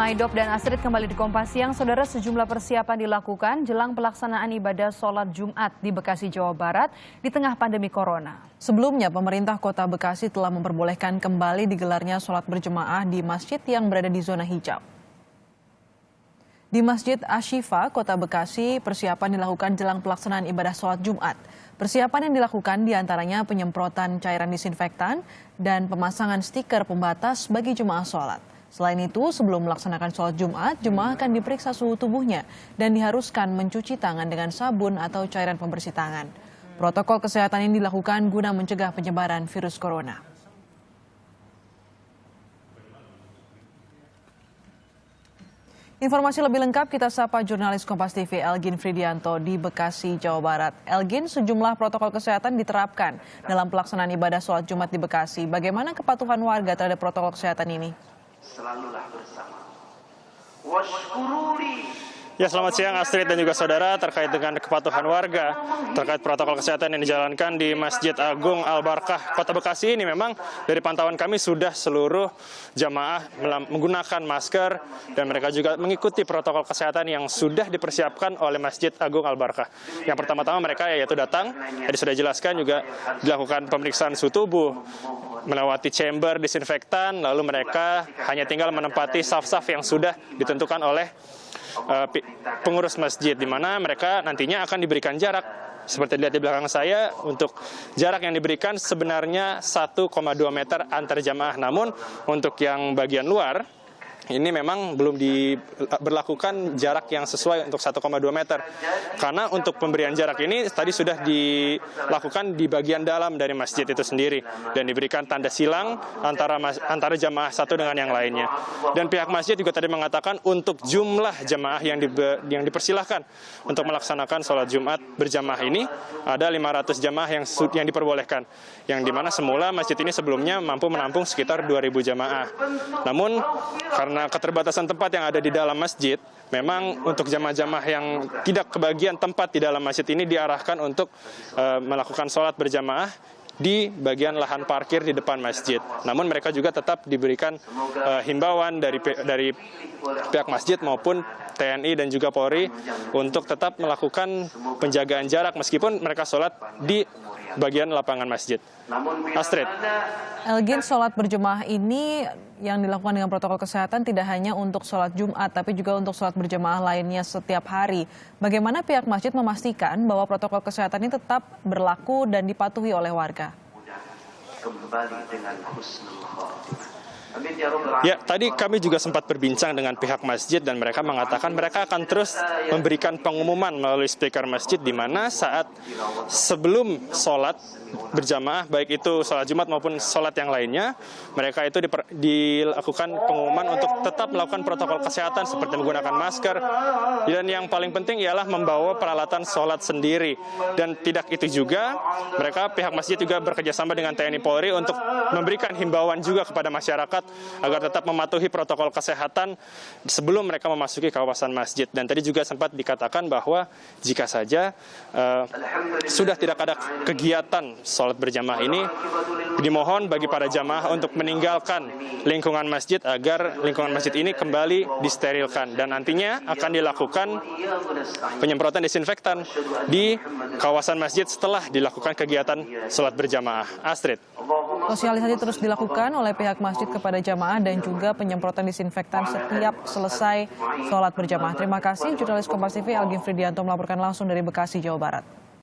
Maidop dan Astrid kembali di Kompas Siang. Saudara, sejumlah persiapan dilakukan jelang pelaksanaan ibadah sholat Jumat di Bekasi, Jawa Barat di tengah pandemi corona. Sebelumnya, pemerintah kota Bekasi telah memperbolehkan kembali digelarnya sholat berjemaah di masjid yang berada di zona hijau. Di Masjid Ashifa, Kota Bekasi, persiapan dilakukan jelang pelaksanaan ibadah sholat Jumat. Persiapan yang dilakukan diantaranya penyemprotan cairan disinfektan dan pemasangan stiker pembatas bagi jemaah sholat. Selain itu, sebelum melaksanakan sholat Jumat, jemaah akan diperiksa suhu tubuhnya dan diharuskan mencuci tangan dengan sabun atau cairan pembersih tangan. Protokol kesehatan ini dilakukan guna mencegah penyebaran virus corona. Informasi lebih lengkap kita sapa jurnalis Kompas TV Elgin Fridianto di Bekasi, Jawa Barat. Elgin, sejumlah protokol kesehatan diterapkan dalam pelaksanaan ibadah sholat Jumat di Bekasi. Bagaimana kepatuhan warga terhadap protokol kesehatan ini? Selalulah bersama. Washkuruli. Ya, selamat siang Astrid dan juga saudara. Terkait dengan kepatuhan warga terkait protokol kesehatan yang dijalankan di Masjid Agung Al-Barkah Kota Bekasi ini, memang dari pantauan kami sudah seluruh jamaah menggunakan masker dan mereka juga mengikuti protokol kesehatan yang sudah dipersiapkan oleh Masjid Agung Al-Barkah. Yang pertama-tama mereka yaitu datang, tadi sudah jelaskan, juga dilakukan pemeriksaan suhu tubuh, melewati chamber disinfektan, lalu mereka hanya tinggal menempati saf-saf yang sudah ditentukan oleh pengurus masjid, di mana mereka nantinya akan diberikan jarak. Seperti dilihat di belakang saya, untuk jarak yang diberikan sebenarnya 1,2 meter antar jamaah. Namun untuk yang bagian luar, ini memang belum diberlakukan jarak yang sesuai untuk 1,2 meter. Karena untuk pemberian jarak ini tadi sudah dilakukan di bagian dalam dari masjid itu sendiri. Dan diberikan tanda silang antara jamaah satu dengan yang lainnya. Dan pihak masjid juga tadi mengatakan untuk jumlah jamaah yang dipersilahkan untuk melaksanakan sholat Jumat berjamaah ini, ada 500 jamaah yang diperbolehkan. Yang dimana semula masjid ini sebelumnya mampu menampung sekitar 2.000 jamaah. Namun karena keterbatasan tempat yang ada di dalam masjid, memang untuk jamaah-jamaah yang tidak kebagian tempat di dalam masjid ini diarahkan untuk melakukan sholat berjamaah di bagian lahan parkir di depan masjid. Namun mereka juga tetap diberikan himbauan dari pihak masjid maupun TNI dan juga Polri untuk tetap melakukan penjagaan jarak meskipun mereka sholat di bagian lapangan masjid. Astrid. Elgin, sholat berjemaah ini yang dilakukan dengan protokol kesehatan tidak hanya untuk sholat Jumat, tapi juga untuk sholat berjemaah lainnya setiap hari. Bagaimana pihak masjid memastikan bahwa protokol kesehatan ini tetap berlaku dan dipatuhi oleh warga? Kembali dengan husnul khatimah. Ya, tadi kami juga sempat berbincang dengan pihak masjid dan mereka mengatakan mereka akan terus memberikan pengumuman melalui speaker masjid, di mana saat sebelum sholat berjamaah, baik itu sholat Jumat maupun sholat yang lainnya, mereka itu dilakukan pengumuman untuk tetap melakukan protokol kesehatan seperti menggunakan masker, dan yang paling penting ialah membawa peralatan sholat sendiri. Dan tidak itu juga, mereka pihak masjid juga bekerjasama dengan TNI Polri untuk memberikan himbauan juga kepada masyarakat agar tetap mematuhi protokol kesehatan sebelum mereka memasuki kawasan masjid. Dan tadi juga sempat dikatakan bahwa jika saja sudah tidak ada kegiatan sholat berjamaah ini, dimohon bagi para jamaah untuk meninggalkan lingkungan masjid agar lingkungan masjid ini kembali disterilkan. Dan nantinya akan dilakukan penyemprotan disinfektan di kawasan masjid setelah dilakukan kegiatan sholat berjamaah. Astrid. Sosialisasi terus dilakukan oleh pihak masjid kepada jamaah dan juga penyemprotan disinfektan setiap selesai sholat berjamaah. Terima kasih, jurnalis Kompas TV Elgin Fridianto melaporkan langsung dari Bekasi, Jawa Barat.